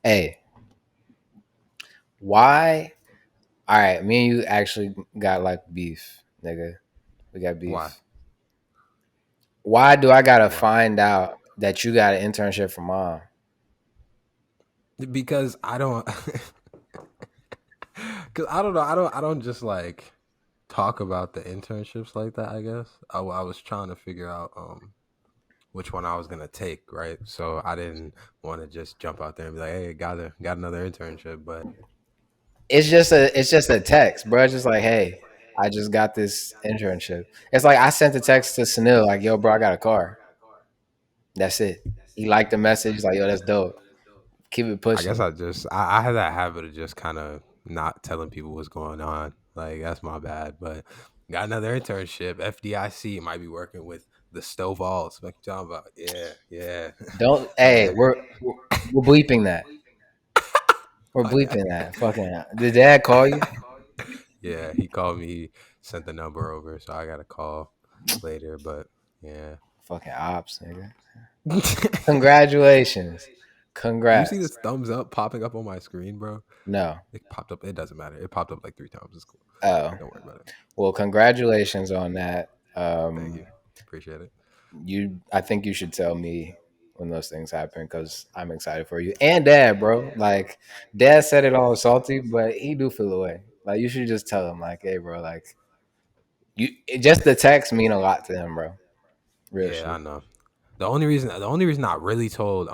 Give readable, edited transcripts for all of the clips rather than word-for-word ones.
Hey, why? All right, me and you actually got like beef, nigga. We got Why? beef. Why do I gotta Why? find out that you got an internship from mom? Because I don't. Because I don't know. I don't just like talk about the internships like that. I guess I was trying to figure out which one I was gonna take. Right. So I didn't want to just jump out there and be like, hey, got another internship. But It's just a text, bro. It's just like, hey, I just got this internship. It's like I sent a text to Sunil, like, yo, bro, I got a car. That's it. He liked the message, like, yo, that's dope. Keep it I guess pushing. I had that habit of just kind of not telling people what's going on. Like that's my bad. But got another internship. FDIC might be working with the Stovall's. Like you talking about? Yeah, yeah, Don't. Hey, yeah. we're bleeping that. We're My bad. bleeping that. Fucking. Did Dad call you? Yeah, he called me. He sent the number over, so I got a call later. But yeah. Fucking ops, nigga. Congratulations. You see Congrats. this thumbs up popping up on my screen, bro? No. It popped up. It doesn't matter. It popped up like 3 times. It's cool. Oh. Don't worry about it. Well, congratulations on that. Thank you. Appreciate it. I think you should tell me when those things happen because I'm excited for you and Dad, bro. Like, Dad said it all salty, but he do feel the way. Like, you should just tell him, like, hey, bro, like, just the text mean a lot to him, bro. Real Yeah, I shit. know. The only reason I really told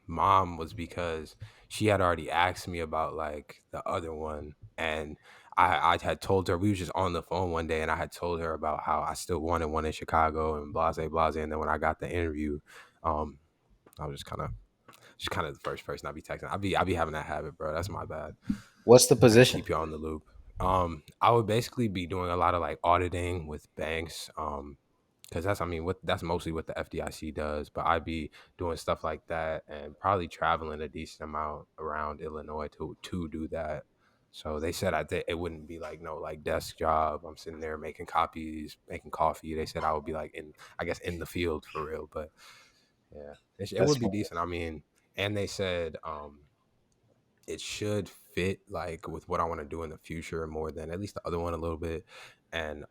mom was because she had already asked me about like the other one, and I had told her we was just on the phone one day, and I had told her about how I still wanted one in Chicago and blase blase, and then when I got the interview, um I was just kind of the first person I be texting. I be having that habit, bro. That's my bad. What's the I gotta position? keep you on the loop. I would basically be doing a lot of like auditing with banks. Because that's mostly what the FDIC does. But I'd be doing stuff like that and probably traveling a decent amount around Illinois to do that. So they said it wouldn't be like no like desk job. I'm sitting there making copies, making coffee. They said I would be like in the field for real. But yeah, it That's would be smart. decent. I mean, and they said it should fit like with what I want to do in the future more than at least the other one a little bit. And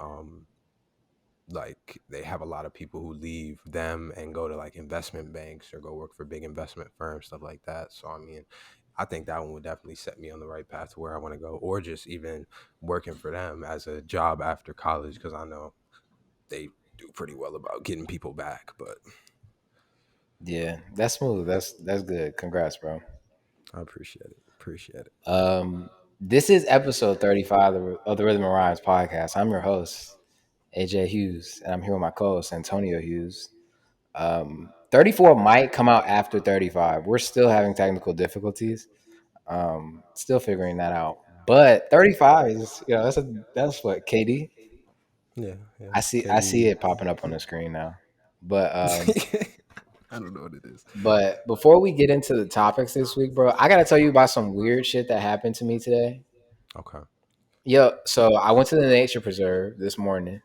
like they have a lot of people who leave them and go to like investment banks or go work for big investment firms, stuff like that. So I mean, I think that one would definitely set me on the right path to where I want to go, or just even working for them as a job after college because I know they do pretty well about getting people back. But Yeah, that's smooth. That's good. Congrats, bro. I appreciate it. Appreciate it. This is episode 35 of the Rhythm and Rhymes podcast. I'm your host, AJ Hughes, and I'm here with my co-host Antonio Hughes. 34 might come out after 35. We're still having technical difficulties. Still figuring that out. But 35 is, that's what KD. Yeah, yeah. I see KD. it popping up on the screen now. But I don't know what it is. but before we get into the topics this week, bro, I gotta tell you about some weird shit that happened to me today. Okay. Yo, so I went to the nature preserve this morning.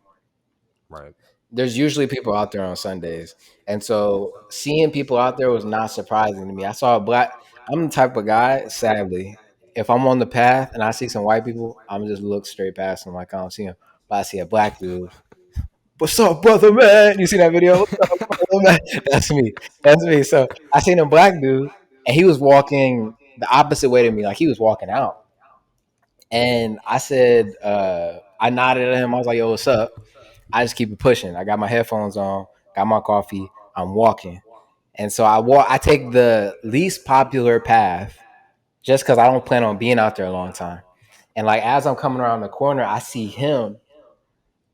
Right. There's usually people out there on Sundays. And so seeing people out there was not surprising to me. I saw a black, I'm the type of guy, sadly, if I'm on the path and I see some white people, I'm just look straight past them like I don't see them. But I see a black dude. What's up, brother man? You see that video? What's up, brother man? That's me. That's me. So I seen a black dude and he was walking the opposite way to me, like he was walking out. And I said, I nodded at him. I was like, yo, what's up? I just keep it pushing. I got my headphones on, got my coffee. I'm walking. And so I take the least popular path just because I don't plan on being out there a long time. And like as I'm coming around the corner, I see him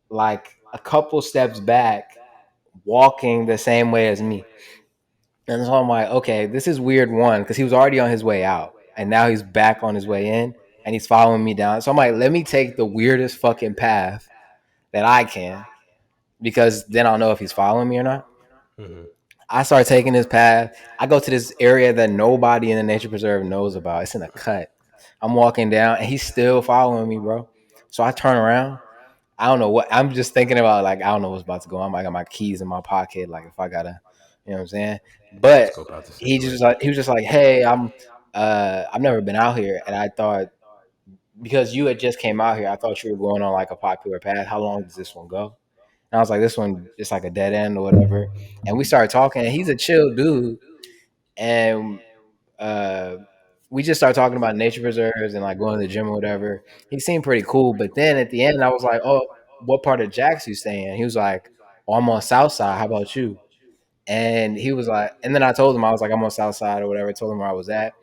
like a couple steps back walking the same way as me. And so I'm like, okay, this is weird one, because he was already on his way out. And now he's back on his way in and he's following me down. So I'm like, let me take the weirdest fucking path that I can, because then I'll know if he's following me or not. Hmm. I start taking this path. I go to this area that nobody in the nature preserve knows about. It's in a cut. I'm walking down and he's still following me, bro. So I turn around. I don't know what I'm just thinking about. Like, I don't know what's about to go on. I got my keys in my pocket. Like, if I gotta, you know what I'm saying? But Scope out the he just situation. like he was just like, hey, I'm I've never been out here, and I thought because you had just came out here, I thought you were going on like a popular path. How long does this one go? And I was like, this one is like a dead end or whatever. And we started talking, and he's a chill dude, and uh, we just started talking about nature preserves and like going to the gym or whatever. He seemed pretty cool, but then at the end, I was like, "Oh, what part of Jax you staying?" He was like, "Oh, I'm on South Side. How about you?" And he was like, and then I told him I was like, "I'm on South Side or whatever." I told him where I was at,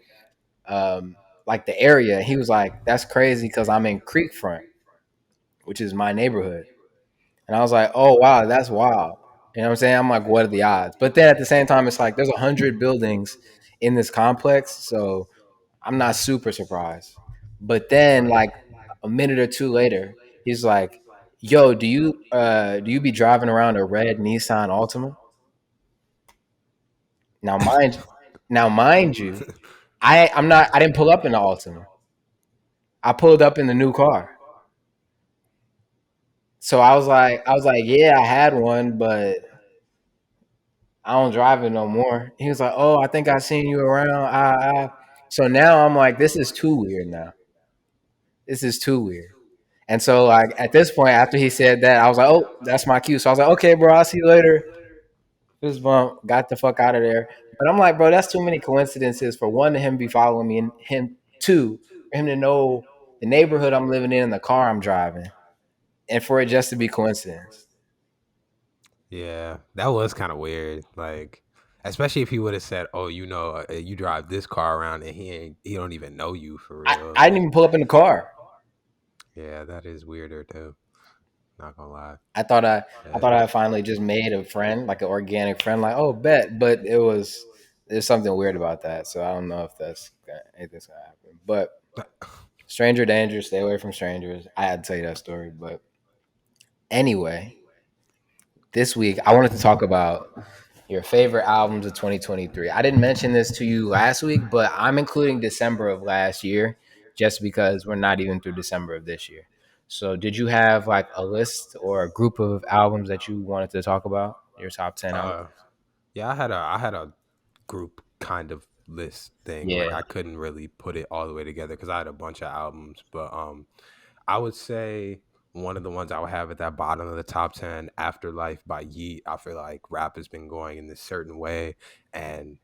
like the area. He was like, "That's crazy because I'm in Creekfront, which is my neighborhood." And I was like, "Oh wow, that's wild." You know what I'm saying? I'm like, "What are the odds?" But then at the same time, it's like there's 100 buildings in this complex, so I'm not super surprised. But then like a minute or two later, he's like, "Yo, do you be driving around a red Nissan Altima?" Now mind you, I didn't pull up in the Altima. I pulled up in the new car. So I was like, "Yeah, I had one, but I don't drive it no more." He was like, "Oh, I think I seen you around." So now I'm like, this is too weird now. This is too weird. And so like at this point, after he said that, I was like, "Oh, that's my cue." So I was like, "Okay, bro, I'll see you later." Fist bump, got the fuck out of there. But I'm like, bro, that's too many coincidences for one to him be following me, and him two for him to know the neighborhood I'm living in and the car I'm driving, and for it just to be coincidence. Yeah, that was kind of weird. Like, especially if he would have said, "Oh, you drive this car around," and he don't even know you for I, real. I didn't Like, even pull up in the car. yeah, that is weirder too. Not gonna lie. I thought I I Yeah. thought I finally just made a friend, like an organic friend, like, oh bet, but there's something weird about that. So I don't know if anything's gonna happen. But stranger danger, stay away from strangers. I had to tell you that story. But anyway, this week I wanted to talk about your favorite albums of 2023. I didn't mention this to you last week, but I'm including December of last year just because we're not even through December of this year. So, did you have like a list or a group of albums that you wanted to talk about? Your top 10 albums? Uh, yeah, I had a group kind of list thing. Like, Yeah. I couldn't really put it all the way together because I had a bunch of albums, but I would say one of the ones I would have at that bottom of the top 10, Afterlife by Yeet. I feel like rap has been going in this certain way, and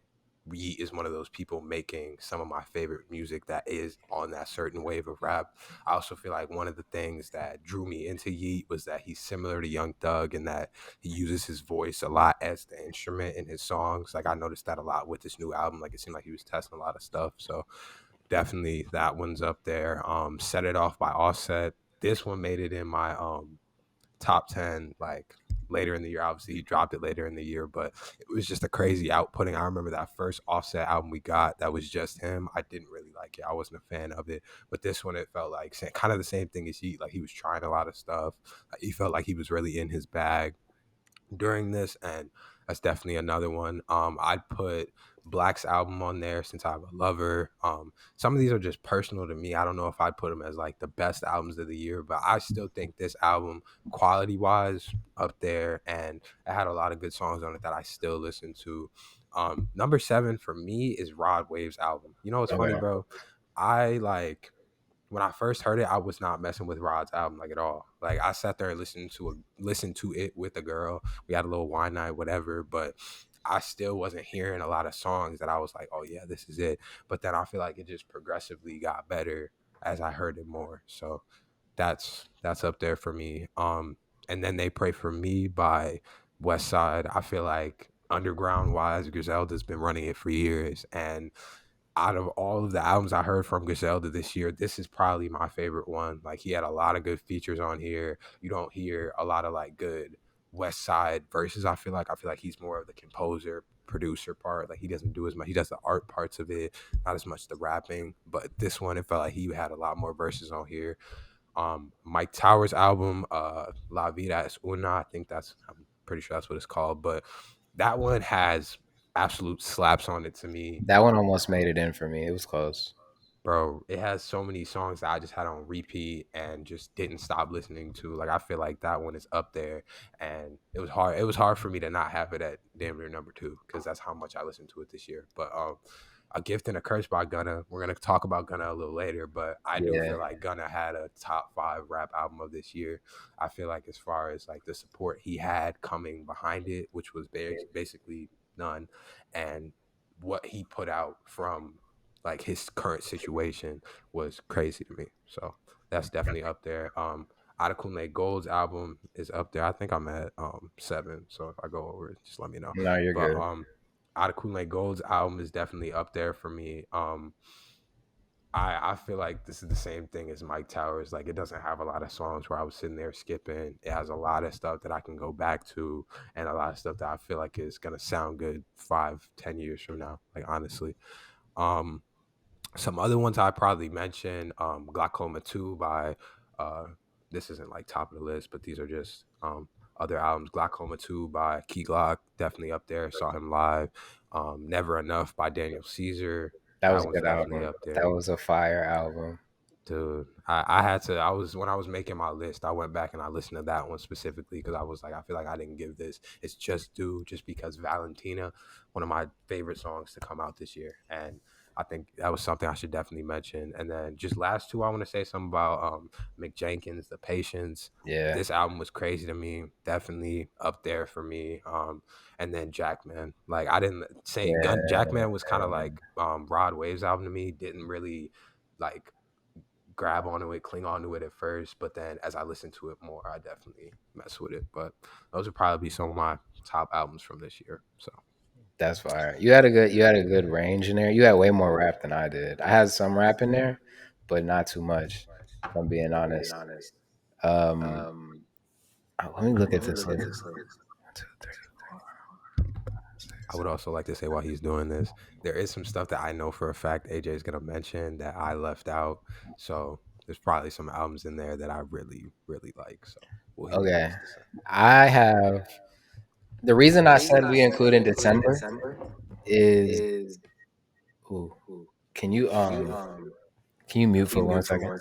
Yeet is one of those people making some of my favorite music that is on that certain wave of rap. I also feel like one of the things that drew me into Yeet was that he's similar to Young Thug in that he uses his voice a lot as the instrument in his songs. Like, I noticed that a lot with this new album. Like, it seemed like he was testing a lot of stuff. So definitely that one's up there. Set It Off by Offset. This one made it in my top 10 like later in the year. Obviously he dropped it later in the year, but it was just a crazy outputting. I remember that first Offset album we got that was just him. I didn't really like it. I wasn't a fan of it. But this one, it felt like kind of the same thing as he, like he was trying a lot of stuff. He felt like he was really in his bag during this, and that's definitely another one. I'd put Black's album on there, Since I'm a Lover. Some of these are just personal to me. I don't know if I'd put them as like the best albums of the year, but I still think this album, quality wise, up there, and it had a lot of good songs on it that I still listen to. Number 7 for me is Rod Wave's album. You know what's funny, Okay. bro? I like when I first heard it, I was not messing with Rod's album like at all. Like, I sat there and listened to it with a girl. We had a little wine night, whatever, but I still wasn't hearing a lot of songs that I was like, oh yeah, this is it. But then I feel like it just progressively got better as I heard it more. So that's up there for me. And then They Pray for Me by West Side. I feel like underground wise, Griselda's been running it for years, and out of all of the albums I heard from Griselda this year, this is probably my favorite one. Like, he had a lot of good features on here. You don't hear a lot of like good West Side verses. I feel like he's more of the composer, producer part. Like, he doesn't do as much. He does the art parts of it, not as much the rapping. But this one, it felt like he had a lot more verses on here. Mike Towers' album, La Vida es Una. I'm pretty sure that's what it's called. But that one has absolute slaps on it to me. That one almost made it in for me. It was close. Bro, it has so many songs that I just had on repeat and just didn't stop listening to. Like, I feel like that one is up there, and it was hard for me to not have it at damn near number 2 because that's how much I listened to it this year. But A Gift and a Curse by Gunna. We're gonna talk about Gunna a little later, but I do Yeah, feel like Gunna had a top 5 rap album of this year. I feel like as far as like the support he had coming behind it, which was basically none, and what he put out from like his current situation was crazy to me. So that's definitely up there. Adekunle Gold's album is up there. I think I'm at 7. So if I go over it, just let me know. no, you're But good. Adekunle Gold's album is definitely up there for me. I feel like this is the same thing as Mike Towers. Like it doesn't have a lot of songs where I was sitting there skipping. It has a lot of stuff that I can go back to, and a lot of stuff that I feel like is gonna sound good 5, 10 years from now. Like honestly. Um, some other ones I probably mention, Glaucoma 2 by uh this isn't like top of the list, but these are just other albums. Glaucoma 2 by Key Glock, definitely up there. Saw him live. Never Enough by Daniel Caesar. That That was a one's good definitely album. up That there. was a fire album. Dude, I had to. I was when I was making my list. I went back and I listened to that one specifically because I was like, I feel like I didn't give this its just due, just because Valentina, one of my favorite songs to come out this year, and I think that was something I should definitely mention. And then just last two, I want to say something about Mick Jenkins, The Patience. Yeah, This album was crazy to me, definitely up there for me. And then Jackman, like I didn't say Gun yeah, Jackman was kind of like Rod Wave's album to me. Didn't really like grab onto it, cling onto it at first, but then as I listen to it more, I definitely mess with it. But those would probably be some of my top albums from this year. So that's fire. You had a good range in there. You had way more rap than I did. I had some rap in there, but not too much. If I'm being honest. Um, let me look at this list. 1, 2, 3, 4, I 6, would also like to say while he's doing this, there is some stuff that I know for a fact AJ is gonna mention that I left out. So there's probably some albums in there that I really, really like. So we'll hear what he Okay, has to say. I have the reason I said we include in December is. Ooh, can you um can you mute for 1 second?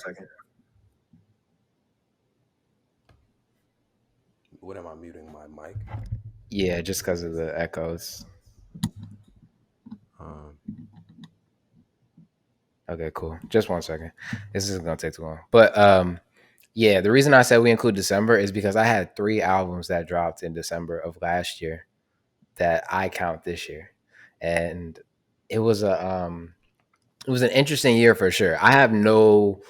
What am I muting my mic? Yeah, just because of the echoes. Um, Okay, cool. Just 1 second. This isn't gonna take too long. But yeah, the reason I said we include December is because I had 3 albums that dropped in December of last year that I count this year, and it was an interesting year for sure. I have no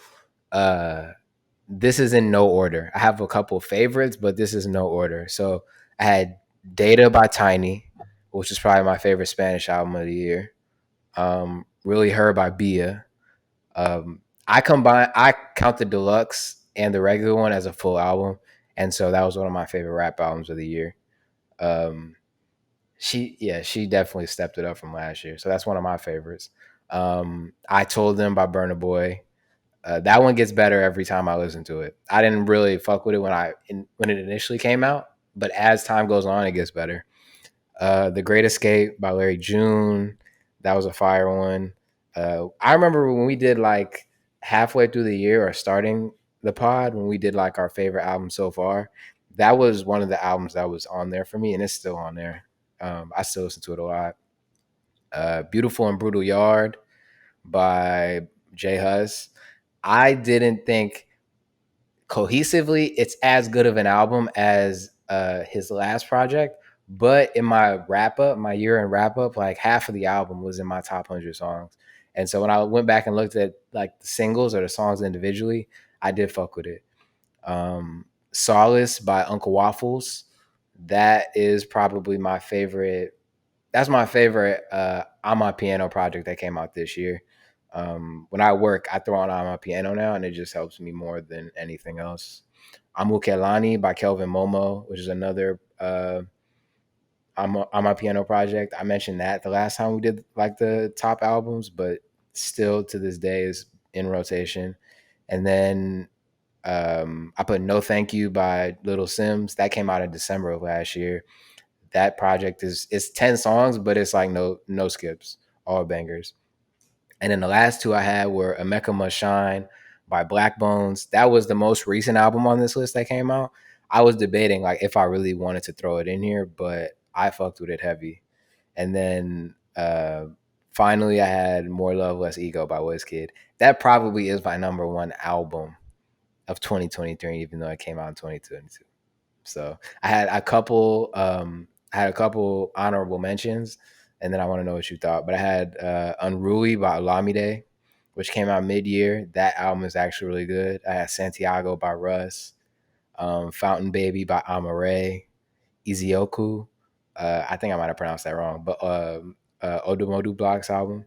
uh this is in no order. I have a couple favorites, but this is no order. So I had Data by Tiny, which is probably my favorite Spanish album of the year. Really Her by Bia. I count the deluxe and the regular one as a full album, and so that was one of my favorite rap albums of the year. Um, she definitely stepped it up from last year, so that's one of my favorites. I Told Them by Burna Boy. That one gets better every time I listen to it. I didn't really fuck with it when it initially came out, but as time goes on, it gets better. The Great Escape by Larry June. That was a fire one. I remember when we did like halfway through the year or starting the pod when we did like our favorite album so far. That was one of the albums that was on there for me, and it's still on there. I still listen to it a lot. Beautiful and Brutal Yard by Jay Huss. I didn't think cohesively it's as good of an album as his last project, but in my wrap up, my year in wrap up, like half of the album was in my top 100 songs. And so when I went back and looked at like the singles or the songs individually, I did fuck with it. Solace by Uncle Waffles, that is probably my favorite. That's my favorite on my piano project that came out this year. When I work, I throw on my piano now, and it just helps me more than anything else. Amu Kelani by Kelvin Momo, which is another on my piano project. I mentioned that the last time we did like the top albums, but still to this day is in rotation. And then I put No Thank You by Little Sims. That came out in December of last year. That project is it's 10 songs, but it's like no skips, all bangers. And then the last two I had were Emeka Must Shine by Black Bones. That was the most recent album on this list that came out. I was debating like if I really wanted to throw it in here, but I fucked with it heavy. And then finally I had More Love Less Ego by Wizkid. That probably is my number one album of 2023, even though it came out in 2022. So I had a couple honorable mentions, and then I want to know what you thought. But I had Unruly by Olamide, which came out mid year. That album is actually really good. I had Santiago by Russ, Fountain Baby by Amare, Izioku. I think I might have pronounced that wrong, but Odumodu Blocks album.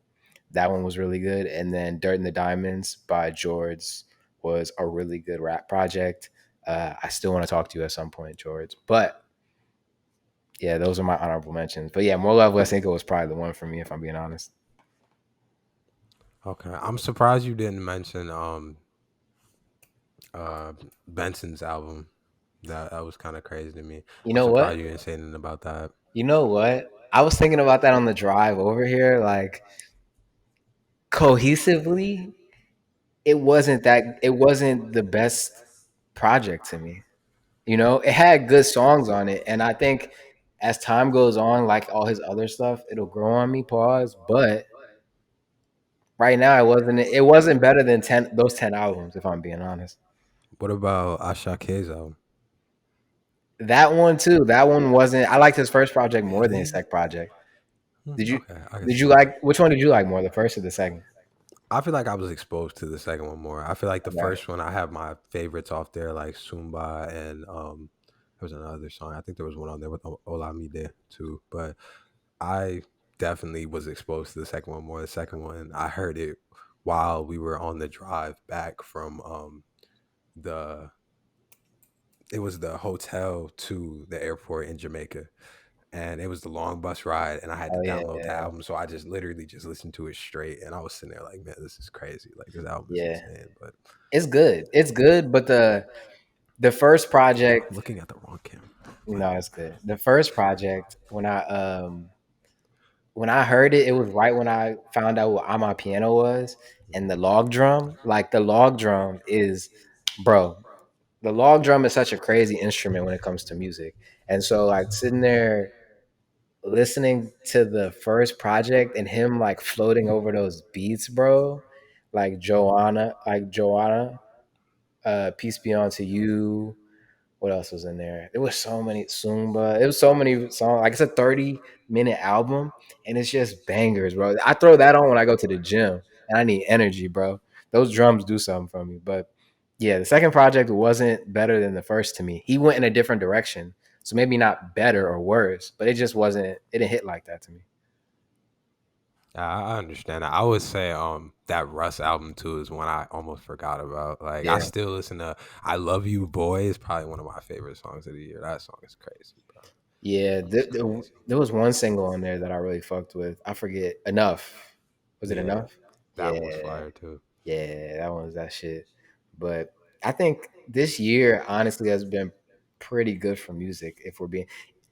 That one was really good. And then Dirt and the Diamonds by George was a really good rap project. I still want to talk to you at some point, George. But yeah, those are my honorable mentions. But yeah, More Love, Less Ego was probably the one for me, if I'm being honest. Okay, I'm surprised you didn't mention Benson's album. That was kind of crazy to me. You I'm know surprised what? you didn't say anything about that. You know what? I was thinking about that on the drive over here. Like cohesively, it wasn't the best project to me. You know, it had good songs on it, and I think as time goes on, like all his other stuff, it'll grow on me. Pause. But right now, it wasn't better than 10 albums, if I'm being honest. What about Ashake's album? That one too. That one wasn't. I liked his first project more than his Really? second project. Did you Okay, I can did see you that. like which one did you like more, the first or the second? I feel like I was exposed to the second one more. I feel like the Okay. first one I have my favorites off there, like Sumba and there was another song. I think there was one on there with Olamide too. But I definitely was exposed to the second one more. The second one I heard it while we were on the drive back from the it was the hotel to the airport in Jamaica. And it was the long bus ride, and I had to Oh yeah, download the album, so I just literally just listened to it straight, and I was sitting there like, man, this is crazy. Like this album is yeah. insane. But It's good. It's good, but the first project, looking at the wrong camera. no, it's good. The first project when I heard it, it was right when I found out what my piano was and the log drum. Like the log drum is, bro. The log drum is such a crazy instrument when it comes to music, and so like sitting there listening to the first project and him like floating over those beats, bro. Joanna, Peace Be Unto You. What else was in there? There was so many Zumba. It was so many songs. Like it's a 30-minute album and it's just bangers, bro. I throw that on when I go to the gym and I need energy, bro. Those drums do something for me. But yeah, the second project wasn't better than the first to me. He went in a different direction. So maybe not better or worse, but it just wasn't it didn't hit like that to me. I understand that. I would say that Russ album too is one I almost forgot about. Like I Yeah. still listen to "I Love You Boy" is probably one of my favorite songs of the year. That song is crazy, bro. Yeah, It's crazy. there was one single on there that I really fucked with. I forget. Enough. Was it Yeah, Enough? that one was Yeah. fire too. Yeah, that one was that shit. But I think this year honestly has been pretty good for music if we're being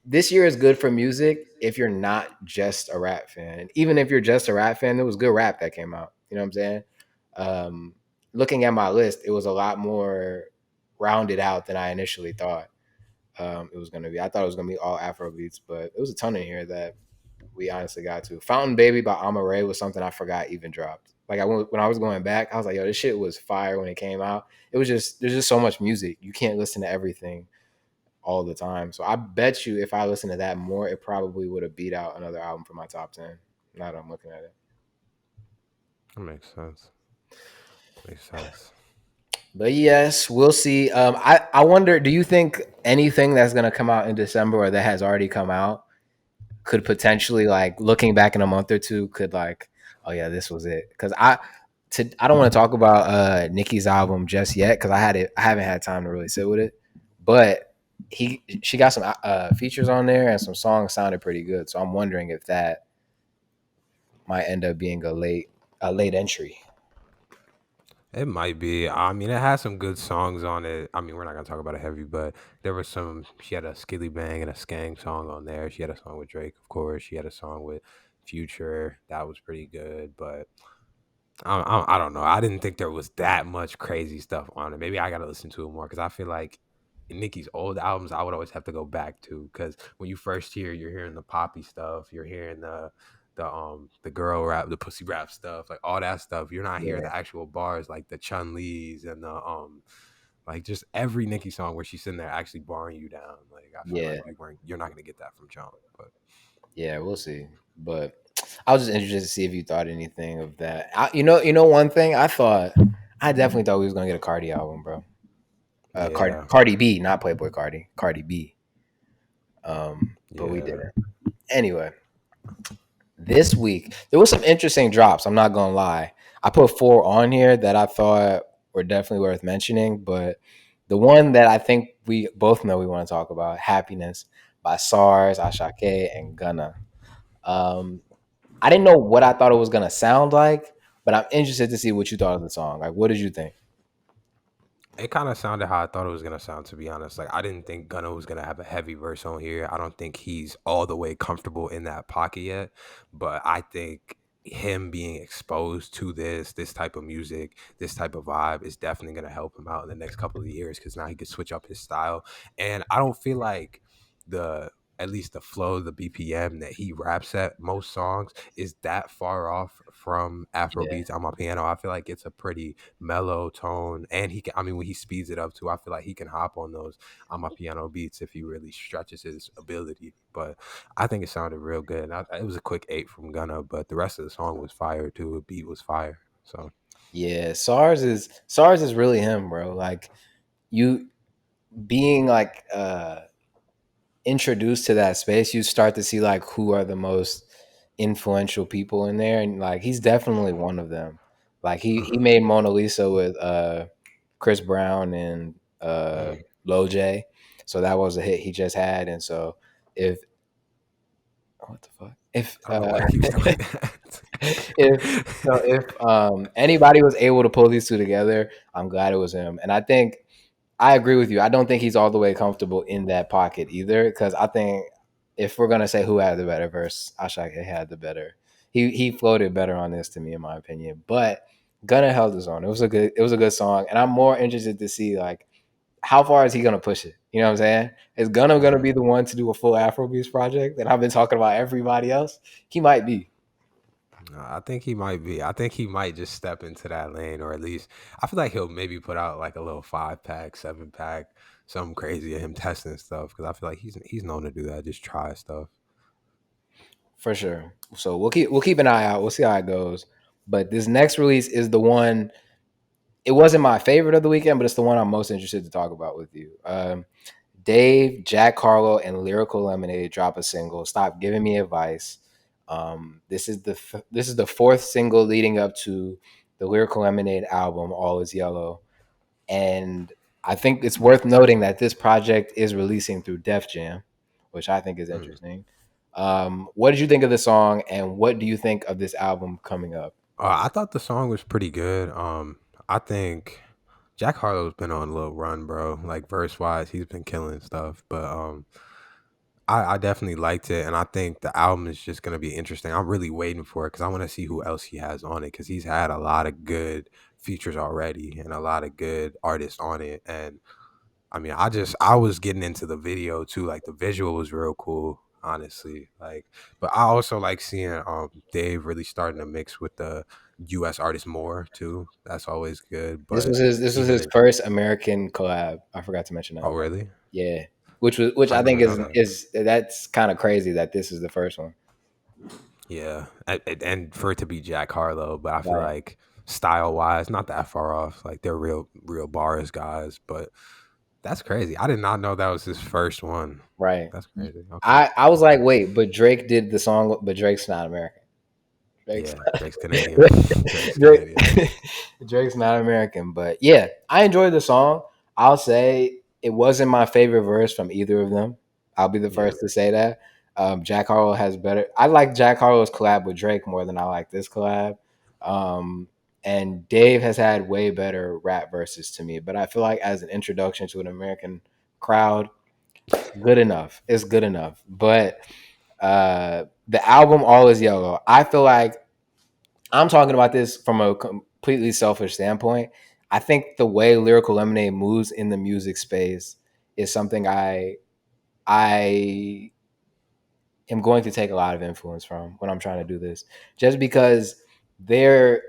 this year is good for music if you're not just a rap fan. Even if you're just a rap fan, there was good rap that came out. You know what I'm saying? Um, looking at my list, it was a lot more rounded out than I initially thought it was going to be. I thought it was going to be all Afro beats, but it was a ton in here that we honestly got to. Fountain Baby by Amare was something I forgot even dropped. Like when I was going back, I was like, yo, this shit was fire when it came out. It was just there's just so much music. You can't listen to everything all the time. So I bet you if I listened to that more, it probably would have beat out another album from my top 10. Now that I'm looking at it. That makes sense. Makes sense. But yes, we'll see. I wonder, do you think anything that's gonna come out in December or that has already come out could potentially like looking back in a month or two could like, oh yeah, this was it? Because I don't want to talk about Nicki's album just yet because I haven't had time to really sit with it, but she got some features on there and some songs sounded pretty good. So I'm wondering if that might end up being a late entry. It might be. I mean, it has some good songs on it. I mean, we're not gonna talk about it heavy, but there was some. She had a Skilly Bang and a Skang song on there. She had a song with Drake, of course. She had a song with Future that was pretty good. But I don't know. I didn't think there was that much crazy stuff on it. Maybe I gotta listen to it more because I feel like in Nicki's old albums, I would always have to go back to because when you first hear, you're hearing the poppy stuff, you're hearing the girl rap, the pussy rap stuff, like all that stuff. You're not hearing Yeah, the actual bars like the Chun Li's and the like just every Nicki song where she's sitting there actually barring you down. Like I feel yeah, like you're not gonna get that from Jump. But yeah. We'll see. But I was just interested to see if you thought anything of that. One thing I definitely thought we was gonna get a Cardi album, bro. yeah, Cardi B, not Playboy Cardi. Cardi B. But we yeah. didn't. Anyway, this week there was some interesting drops. I'm not gonna lie. I put four on here that I thought were definitely worth mentioning, but the one that I think we both know we want to talk about, "Happiness" by Sarz, Asake, and Gunna. Um, I didn't know what I thought it was gonna sound like, but I'm interested to see what you thought of the song. Like, what did you think? It kind of sounded how I thought it was gonna sound, to be honest. Like I didn't think Gunna was gonna have a heavy verse on here. I don't think he's all the way comfortable in that pocket yet. But I think him being exposed to this type of music, this type of vibe is definitely gonna help him out in the next couple of years because now he can switch up his style. And I don't feel like the at least the flow, the BPM that he raps at most songs is that far off from Afro Yeah, beats on my piano. I feel like it's a pretty mellow tone, and he can. I mean, when he speeds it up too, I feel like he can hop on those on my piano beats if he really stretches his ability. But I think it sounded real good. And it was a quick 8 from Gunna, but the rest of the song was fire too. The beat was fire. So yeah. SARS is really him, bro. Like you being like introduced to that space, you start to see like who are the most influential people in there, and like he's definitely one of them. Like he mhm, made Mona Lisa with Chris Brown and mhm. Lil J, so that was a hit he just had. And so if what the fuck if I don't know why he keeps doing that. if anybody was able to pull these two together, I'm glad it was him. And I think I agree with you. I don't think he's all the way comfortable in that pocket either. Because I think if we're gonna say who had the better verse, Ashake had the better. He floated better on this to me, in my opinion. But Gunna held his own. It was a good song, and I'm more interested to see like how far is he gonna push it. You know what I'm saying? Is Gunna gonna be Mhm. the one to do a full Afrobeats project? And I've been talking about everybody else. He might be No, I think he might be. I think he might just step into that lane, or at least I feel like he'll maybe put out like a little 5 pack, 7 pack, something crazy of him testing stuff. Because I feel like he's known to do that, just try stuff. for sure. So we'll keep an eye out. We'll see how it goes. But this next release is the one. It wasn't my favorite of the weekend, but it's the one I'm most interested to talk about with you. Dave, Jack Harlow, and Lyrical Lemonade drop a single. Stop giving me advice. This is the fourth single leading up to the Lyrical Lemonade album, All Is Yellow, and I think it's worth noting that this project is releasing through Def Jam, which I think is Mm. interesting. What did you think of the song, and what do you think of this album coming up? I thought the song was pretty good. I think Jack Harlow's been on a little run, bro. Like verse wise, he's been killing stuff. But I definitely liked it, and I think the album is just gonna be interesting. I'm really waiting for it because I want to see who else he has on it because he's had a lot of good features already and a lot of good artists on it. And I mean, I was getting into the video too. Like the visual was real cool, honestly. Like, but I also like seeing Dave really starting to mix with the U.S. artists more too. That's always good. This But was his this was even his in first American collab. I forgot to mention oh that. really? Yeah, which I I didn't think even know is that. is that's kind of crazy that this is the first one. Yeah, and for it to be Jack Harlow, but I feel Right, like style wise, not that far off. Like they're real bars guys, but that's crazy. I did not know that was his first one. right. That's crazy. Okay. I was like, wait, but Drake did the song, but Drake's not American. Drake's Yeah, Drake's Canadian. Drake's Drake, Canadian. Drake's not American, but yeah, I enjoyed the song. I'll say it wasn't my favorite verse from either of them. I'll be the Yeah. first to say that. Jack Harlow has better. I like Jack Harlow's collab with Drake more than I like this collab. Um, and Dave has had way better rap verses to me, but I feel like as an introduction to an American crowd, good enough. It's good enough. But the album All Is Yellow, I feel like I'm talking about this from a completely selfish standpoint. I think the way Lyrical Lemonade moves in the music space is something I am going to take a lot of influence from when I'm trying to do this, just because they're.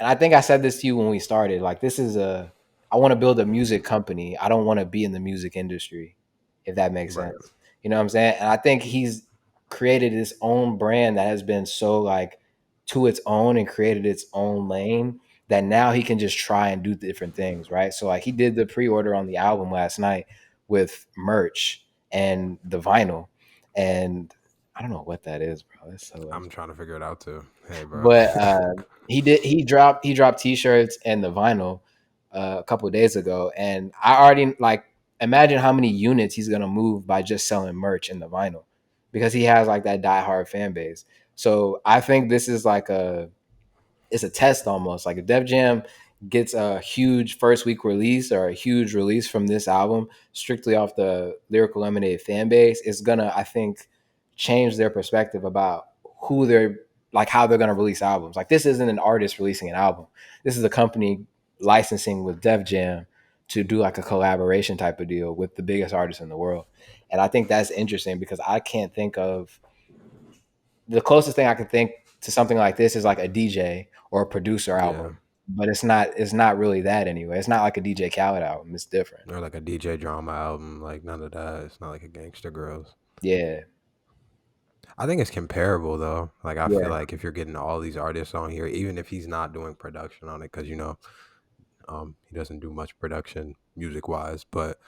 And I think I said this to you when we started. Like, this is a. I want to build a music company. I don't want to be in the music industry, if that makes Right. sense. You know what I'm saying? And I think he's created his own brand that has been so like to its own and created its own lane that now he can just try and do different things, right? So like he did the pre-order on the album last night with merch and the vinyl, and I don't know what that is, bro. That's so I'm interesting. trying to figure it out too. Hey, bro. But he dropped t-shirts and the vinyl a couple of days ago, and I already like imagine how many units he's gonna move by just selling merch and the vinyl, because he has like that diehard fan base. So I think this is like a it's a test almost. Like if Def Jam gets a huge first week release or a huge release from this album strictly off the Lyrical Lemonade fan base, it's gonna, I think, change their perspective about who they're like how they're gonna release albums. Like this isn't an artist releasing an album. This is a company licensing with Def Jam to do like a collaboration type of deal with the biggest artist in the world. And I think that's interesting because I can't think of the closest thing I can think to something like this is like a DJ or a producer Yeah. album, but it's not really that anyway. It's not like a DJ Khaled album. It's different. Or like a DJ drama album, like none of that. It's not like a Gangsta Girls. Yeah, I think it's comparable though. Like I feel yeah, like if you're getting all these artists on here, even if he's not doing production on it, because he doesn't do much production music wise, but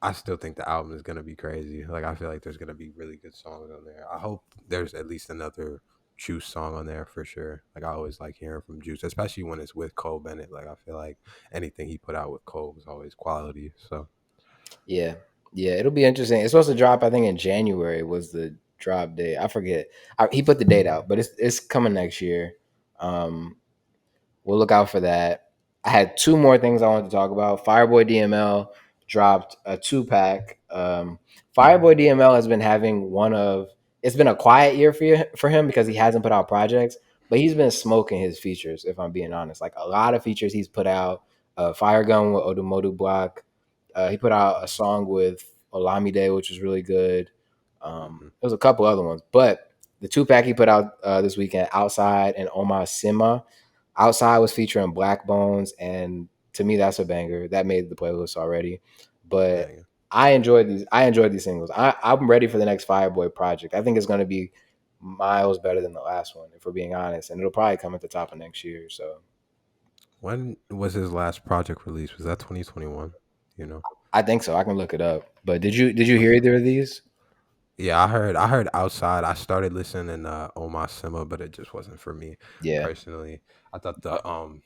I still think the album is gonna be crazy. Like I feel like there's gonna be really good songs on there. I hope there's at least another Juice song on there for sure. Like I always like hearing from Juice, especially when it's with Cole Bennett. Like I feel like anything he put out with Cole was always quality. So yeah, yeah. It'll be interesting. It's supposed to drop. I think in January was the drop date. I forget. He put the date out, but it's coming next year. Um, we'll look out for that. I had two more things I wanted to talk about. Fireboy DML dropped a 2 pack. Fireboy DML has been having it's been a quiet year for him because he hasn't put out projects, but he's been smoking his features, if I'm being honest. Like a lot of features he's put out. Fire Gun with Odumodu Block. He put out a song with Olamide, which was really good. mhm. There was a couple other ones, but the 2 pack he put out this weekend, Outside and Oma Sima. Outside was featuring Black Bones, and to me, that's a banger. That made the playlist already. But Banging. I enjoyed these. I enjoyed these singles. I'm ready for the next Fireboy project. I think it's going to be miles better than the last one, if we're being honest, and it'll probably come at the top of next year. So When was his last project release? Was that 2021? You know. I think so. I can look it up. But did you hear Okay. either of these? Yeah, I heard outside. I started listening on my Sima, but it just wasn't for me Yeah, personally. I thought the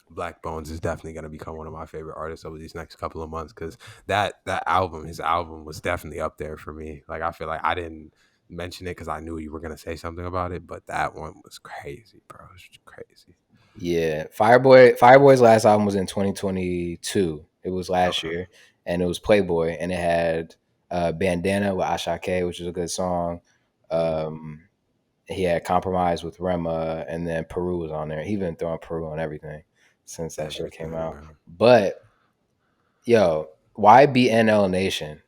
Black Bones is definitely gonna become one of my favorite artists over these next couple of months because his album was definitely up there for me. Like I feel like I didn't mention it because I knew you were gonna say something about it, but that one was crazy, bro. It was crazy. yeah. Fireboy's last album was in 2022. It was last Okay, year, and it was Playboy, and it had Bandana with Asake, which is a good song. Um, he had Compromise with Rema, and then Peru was on there. He been throwing Peru on everything since that shit came everything, out. bro. But yo, YBNL Nation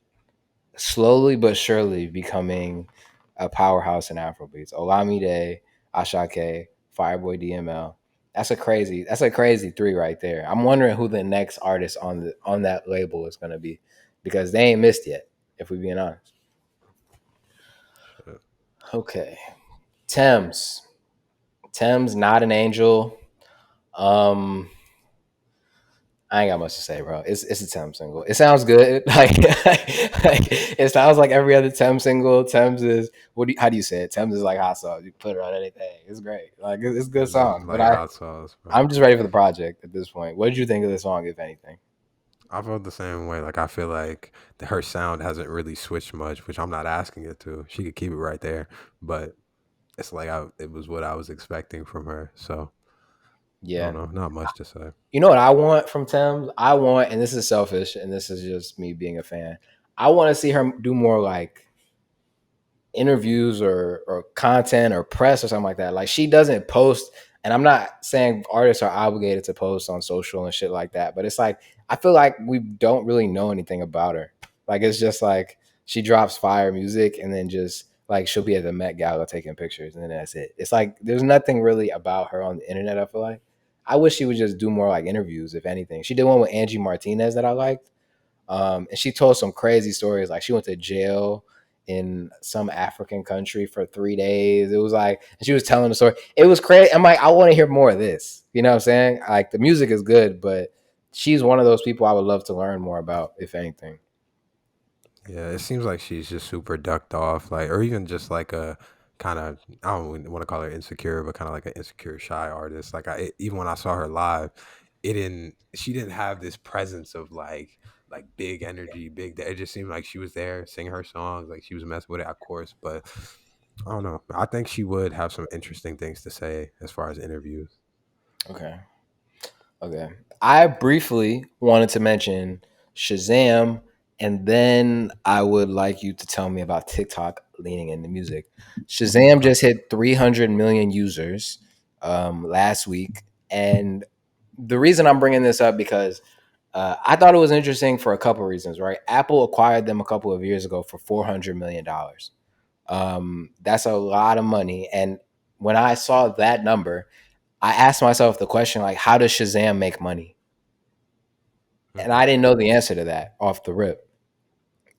slowly but surely becoming a powerhouse in Afrobeats. Olamide, Ashake, Fireboy DML. That's a crazy three right there. I'm wondering who the next artist on that label is gonna be, because they ain't missed yet, if we being honest. Shit. Okay. Thames. Thames, not an angel. Um, I ain't got much to say, bro. It's a Thames single. It sounds good. Like it sounds like every other Thames single. Thames is how do you say it? Thames is like hot sauce. You put it on anything. It's great. Like it's a good It's song. But like hot sauce, bro. I'm just ready for the project at this point. What did you think of the song, if anything? I felt the same way. Like I feel like her sound hasn't really switched much, which I'm not asking it to. She could keep it right there, but it's like it was what I was expecting from her. So I don't Yeah. know, not much to say. You know what I want from Thames? I want, and this is selfish, and this is just me being a fan. I want to see her do more like interviews or content or press or something like that. Like she doesn't post, and I'm not saying artists are obligated to post on social and shit like that, but it's like I feel like we don't really know anything about her. Like it's just like she drops fire music and then just Like she'll be at the Met Gala taking pictures, and then that's it. It's like there's nothing really about her on the internet. I feel like I wish she would just do more like interviews, if anything. She did one with Angie Martinez that I liked, and she told some crazy stories. Like she went to jail in some African country for 3 days. It was like and she was telling the story. It was crazy. I'm like, I want to hear more of this. You know what I'm saying? Like the music is good, but she's one of those people I would love to learn more about, if anything. Yeah, it seems like she's just super ducked off, like, or even just like a kind of, I don't want to call her insecure, but kind of like an insecure, shy artist. Like, even when I saw her live, she didn't have this presence of like big energy, big. It just seemed like she was there singing her songs, like she was messing with it, of course. But I don't know. I think she would have some interesting things to say as far as interviews. Okay. Okay. I briefly wanted to mention Shazam, and then I would like you to tell me about TikTok leaning into music. Shazam Okay. just hit 300 million users last week. And the reason I'm bringing this up because I thought it was interesting for a couple of reasons, right? Apple acquired them a couple of years ago for $400 million. That's a lot of money. And when I saw that number, I asked myself the question, like, how does Shazam make money? And Hmm. I didn't know the answer to that off the rip.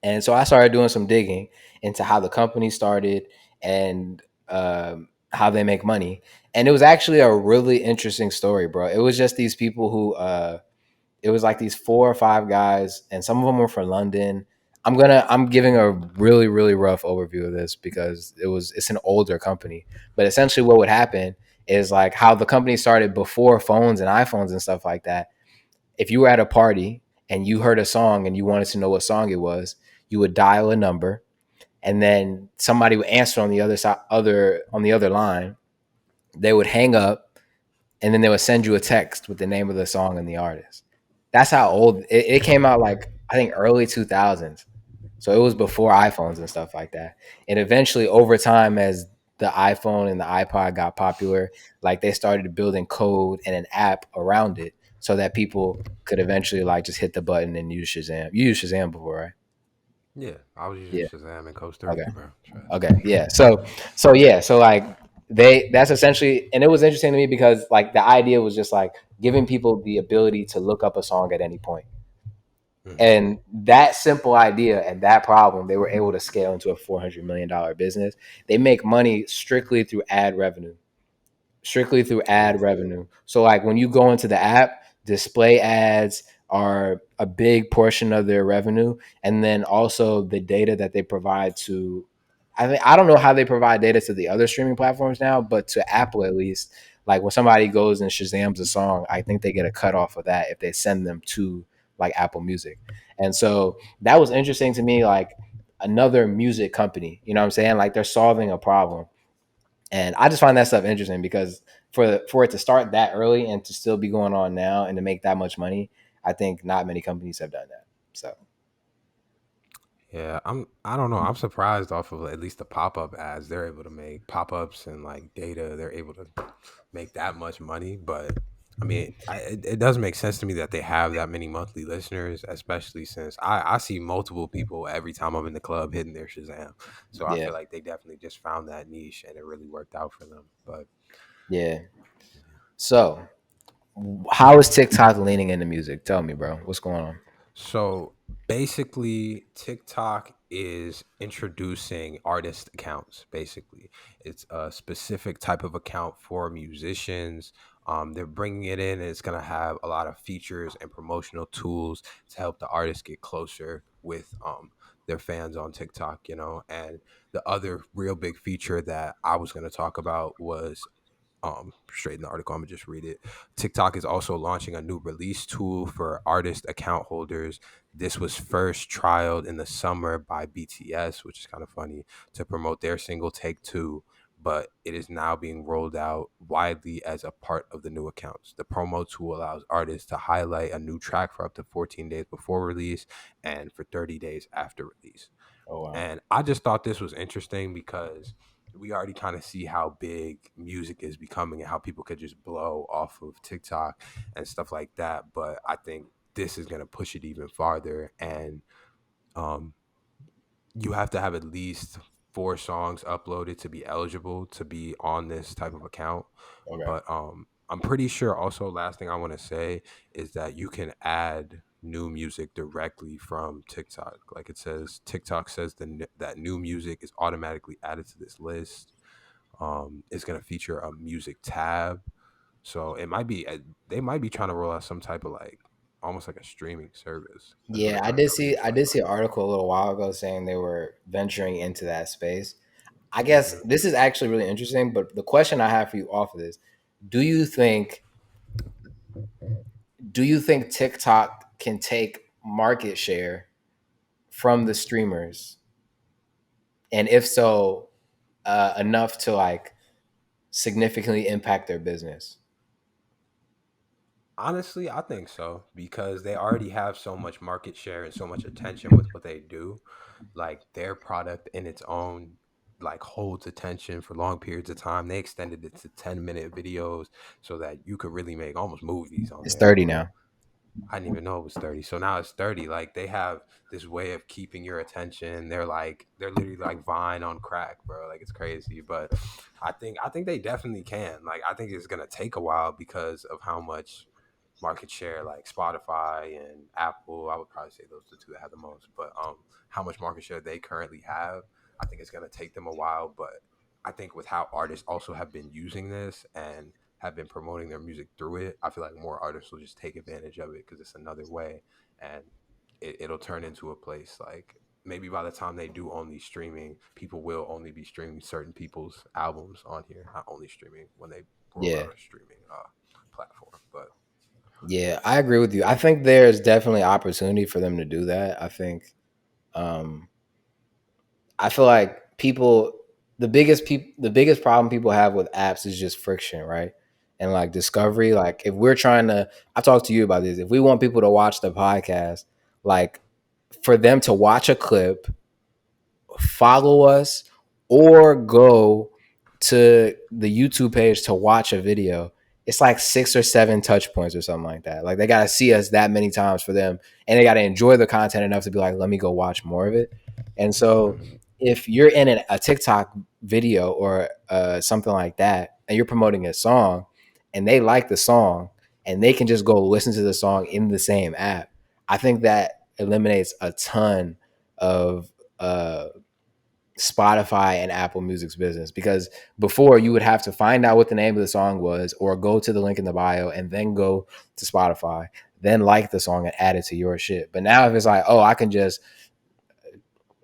And so I started doing some digging into how the company started and how they make money. And it was actually a really interesting story, bro. It was just these people who it was like these 4 or 5 guys, and some of them were from London. I'm giving a really, really rough overview of this because it's an older company. But essentially what would happen is like how the company started before phones and iPhones and stuff like that. If you were at a party and you heard a song and you wanted to know what song it was, you would dial a number, and then somebody would answer on the other side, on the other line. They would hang up, and then they would send you a text with the name of the song and the artist. That's how old it came out. Like I think early 2000s. So it was before iPhones and stuff like that. And eventually, over time, as the iPhone and the iPod got popular, like they started building code and an app around it so that people could eventually like just hit the button and use Shazam. You used Shazam before, right? Yeah, I was using Yeah. Shazam in Costa Okay. Rica, bro. Trust. Okay. Yeah. So yeah. So like that's essentially, and it was interesting to me because like the idea was just like giving people the ability to look up a song at any point. Mhm. And that simple idea and that problem, they were able to scale into a $400 million business. They make money strictly through ad Oh, revenue. So like when you go into the app, display ads are a big portion of their revenue, and then also the data that they provide to. I don't know how they provide data to the other streaming platforms now, but to Apple at least, like when somebody goes and Shazams a song, I think they get a cut off of that if they send them to like Apple Music. And so that was interesting to me, like another music company, you know what I'm saying? Like they're solving a problem. And I just find that stuff interesting because for it to start that early and to still be going on now and to make that much money, I think not many companies have done that. So yeah. I don't know. I'm surprised off of at least the pop up ads. They're able to make pop ups and like data. They're able to make that much money. But I mean, it does make sense to me that they have that many monthly listeners, especially since I see multiple people every time I'm in the club hitting their Shazam. So I yeah, feel like they definitely just found that niche and it really worked out for them. But yeah. So how is TikTok leaning into music? Tell me, bro, what's going on? so basically, TikTok is introducing artist accounts. Basically, it's a specific type of account for musicians. They're bringing it in, and it's gonna have a lot of features and promotional tools to help the artists get closer with their fans on TikTok. And the other real big feature that I was gonna talk about was straight in the article. I'm gonna just read it. TikTok is also launching a new release tool for artist account holders. This was first trialed in the summer by BTS, which is kind of funny, to promote their single Take Two, but it is now being rolled out widely as a part of the new accounts. The promo tool allows artists to highlight a new track for up to 14 days before release and for 30 days after release. Oh wow. And I just thought this was interesting because we already kind of see how big music is becoming and how people could just blow off of TikTok and stuff like that. But I think this is going to push it even farther. And um, you have to have at least 4 songs uploaded to be eligible to be on this type of account. Okay. But I'm pretty sure also last thing I want to say is that you can add new music directly from TikTok. Like it says TikTok says that new music is automatically added to this list. It's going to feature a music tab. So it might be they might be trying to roll out some type of like almost like a streaming service. That's what Yeah, it kind of seems I like. did see an article a little while ago saying they were venturing into that space. I guess Hmm. this is actually really interesting, but the question I have for you off of this, do you think do you think TikTok can take market share from the streamers? And if so, enough to like significantly impact their business? Honestly, I think so because they already have so much market share and so much attention with what they do. Like their product in its own like holds attention for long periods of time. They extended it to 10-minute videos so that you could really make almost movies on It's there, 30 bro. now. I didn't even know it was 30. So now it's 30. Like they have this way of keeping your attention. They're literally like Vine on crack, bro. Like it's crazy. But I think they definitely can. Like I think it's gonna take a while because of how much market share like Spotify and Apple. I would probably say those are the two that have the most. But how much market share they currently have, I think it's gonna take them a while. But I think with how artists also have been using this and have been promoting their music through it, I feel like more artists will just take advantage of it because it's another way, and it'll turn into a place like maybe by the time they do only streaming, people will only be streaming certain people's albums on here, not only streaming when they roll Yeah. out a streaming platform. But Yeah, I agree with you. I think there's definitely opportunity for them to do that. Um I feel like the biggest problem people have with apps is just friction, right? And like discovery. Like if we're trying to, I talked to you about this. If we want people to watch the podcast, like for them to watch a clip, follow us, or go to the YouTube page to watch a video, it's like 6 or 7 touch points or something like that. Like they gotta see us that many times for them, and they gotta enjoy the content enough to be like, let me go watch more of it. And so, mhm. if you're in a TikTok video or something like that, and you're promoting a song, and they like the song, and they can just go listen to the song in the same app, I think that eliminates a ton of uh, Spotify and Apple Music's business, because before you would have to find out what the name of the song was or go to the link in the bio and then go to Spotify, then like the song and add it to your shit. But now if it's like, oh, I can just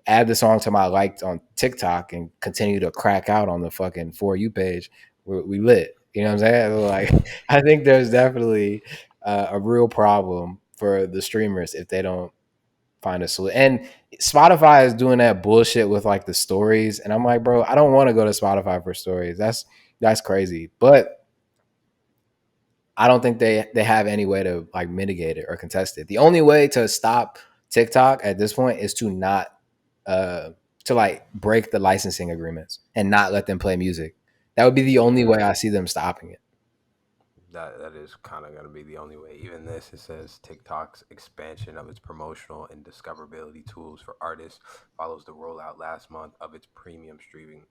add the song to my liked on TikTok and continue to crack out on the fucking For You page, we lit. You know what I'm saying? So, like, I think there's definitely a real problem for the streamers if they don't find a solution. And Spotify is doing that bullshit with like the stories, and I'm like, bro, I don't want to go to Spotify for stories. That's crazy. But I don't think they have any way to like mitigate it or contest it. The only way to stop TikTok at this point is to not uh to like break the licensing agreements and not let them play music. That would be the only Yeah, way I see them stopping it. that is kind of going to be the only way. Even this, it says TikTok's expansion of its promotional and discoverability tools for artists follows the rollout last month of its premium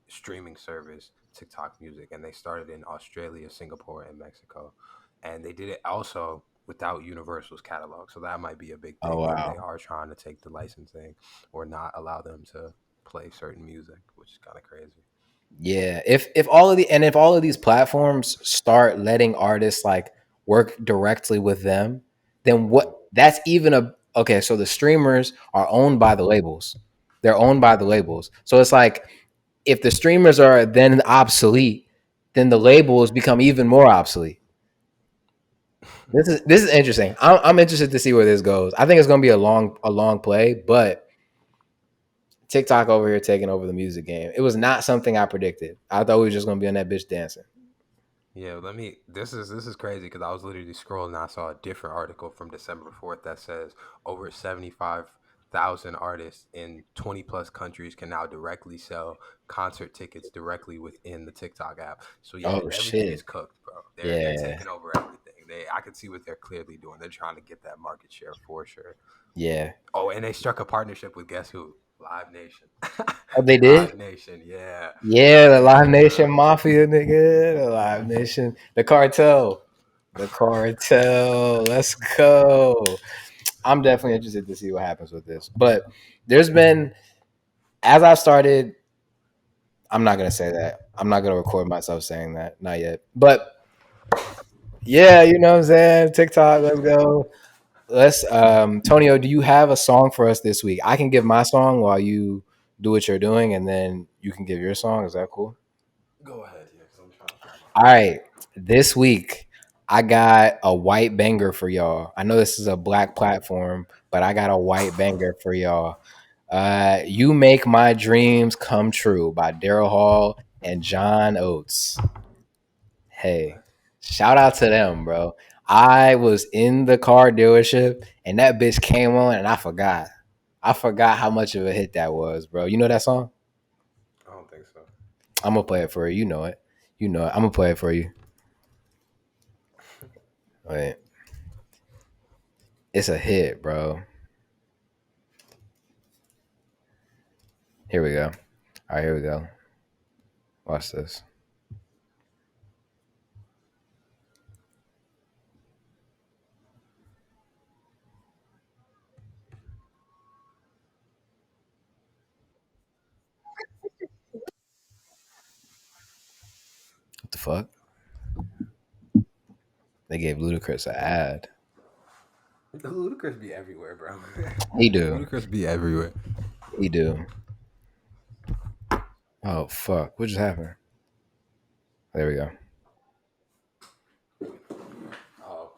streaming service, TikTok Music, and they started in Australia, Singapore, and Mexico, and they did it also without Universal's catalog. So that might be a big Oh thing. Maybe wow. they are trying to take the licensing or not allow them to play certain music, which is kind of crazy. Yeah, if all of these platforms start letting artists like work directly with them, then Hmm. that's even a okay, so the streamers are owned by the labels. They're owned by the labels. So it's like if the streamers are then obsolete, then the labels become even more obsolete. This is interesting. I'm interested to see where this goes. I think it's going to be a long play, but TikTok over here taking over the music game. It was not something I predicted. I thought we were just going to be on that bitch dancing. Yeah, let me. This is crazy because I was literally scrolling and I saw a different article from December 4th that says over 75,000 artists in 20 plus countries can now directly sell concert tickets directly within the TikTok app. So yeah, Oh everything shit. is cooked, bro. They're Yeah. taking over everything. I can see what they're clearly doing. They're trying to get that market share for sure. Yeah. Oh, and they struck a partnership with guess who? Live Nation. Oh, they did. Live Nation, yeah, Yeah, the Live yeah, Nation bro. Mafia, nigga. The Live Nation, the cartel, the cartel. Let's go. I'm definitely interested to see what happens with this. But there's been, as I've started, I'm not gonna say that. I'm not gonna record myself saying that. Not yet. But yeah, you know what I'm saying? TikTok, let's go. Let's Tonio, do you have a song for us this week? I can give my song while you do what you're doing, and then you can give your song. Is that cool? Go ahead, yeah, because I'm trying to find All my right. This week I got a white banger for y'all. I know this is a black platform, but I got a white banger for y'all. You Make My Dreams Come True by Daryl Hall and John Oates. Hey, phone. shout out to them, bro. I was in the car dealership and that bitch came on and I forgot. I forgot how much of a hit that was, bro. You know that song? I don't think so. I'm gonna play it for you. You know it. You know it. I'm gonna play it for you. Wait. It's a hit, bro. Here we go. All right, here we go. Watch this. What the fuck? They gave Ludacris an ad. Ludacris be everywhere, bro. He do. Ludacris be everywhere. He do. Oh fuck! What just happened? There we go. Oh,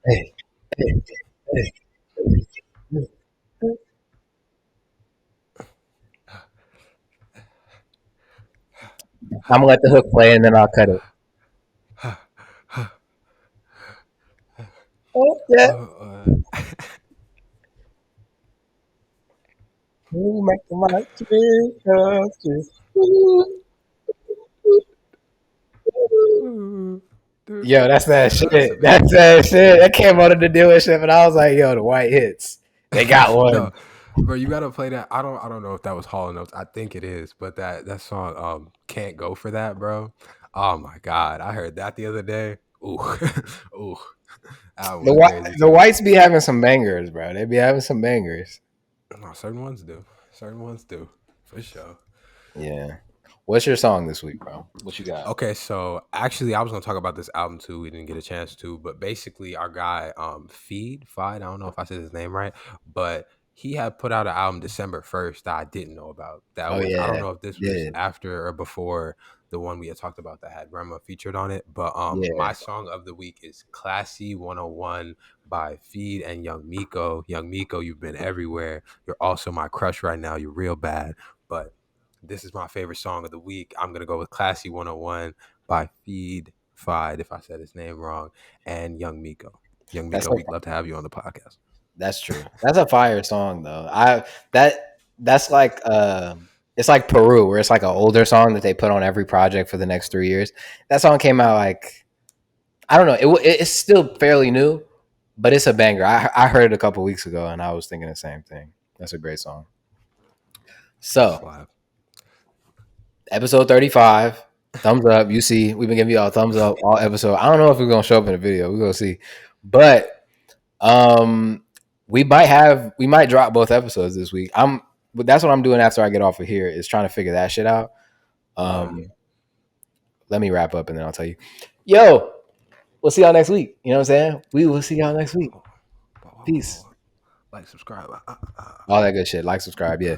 Hey, hey, hey. I'm gonna let the hook play and then I'll cut it. Oh yeah. You make my dreams come true. Yo, that's that yo, that's shit. amazing. That's that shit. That came out of the dealership, and I was like, "Yo, the white hits. They got No, one." bro, you gotta play that. I don't know if that was Hall and Oates. I think it is, but that song can't go for that, bro. Oh my god, I heard that the other day. Ooh, ooh, that one The was white, crazy the too. whites be having some bangers, bro. They be having some bangers. No, certain ones do. Certain ones do, for sure. Yeah. What's your song this week, bro? What you got? Okay, so actually, I was gonna talk about this album too. We didn't get a chance to, but basically, our guy, Feed, I don't know if I said his name right, but he had put out an album December 1st that I didn't know about. That Oh was I don't yeah, know if this was did after or before the one we had talked about that had Rema featured on it. But yeah. my song of the week is Classy 101 by Feed and Young Miko. Young Miko, you've been everywhere. You're also my crush right now. You're real bad, but this is my favorite song of the week. I'm gonna go with Classy 101 by Feed Fied, if I said his name wrong, and Young Miko. Young That's Miko, a, we'd love to have you on the podcast. that's true. That's a fire song though. That's like it's like Peru, where it's like an older song that they put on every project for the next 3 years. That song came out like I don't know. It's still fairly new, but it's a banger. I heard it a couple weeks ago, and I was thinking the same thing. That's a great song. So Slap. episode 35. Thumbs up. You see, we've been giving you all thumbs up all episode. I don't know if we're gonna show up in the video. We're gonna see. But we might drop both episodes this week. But that's what I'm doing after I get off of here is trying to figure that shit out. Uh, Um let me wrap up and then I'll tell you. Yo, we'll see y'all next week. You know what I'm saying? We will see y'all next week. whoa, whoa, whoa, Peace. whoa. Like, subscribe. All that good shit. Like, subscribe. Yeah.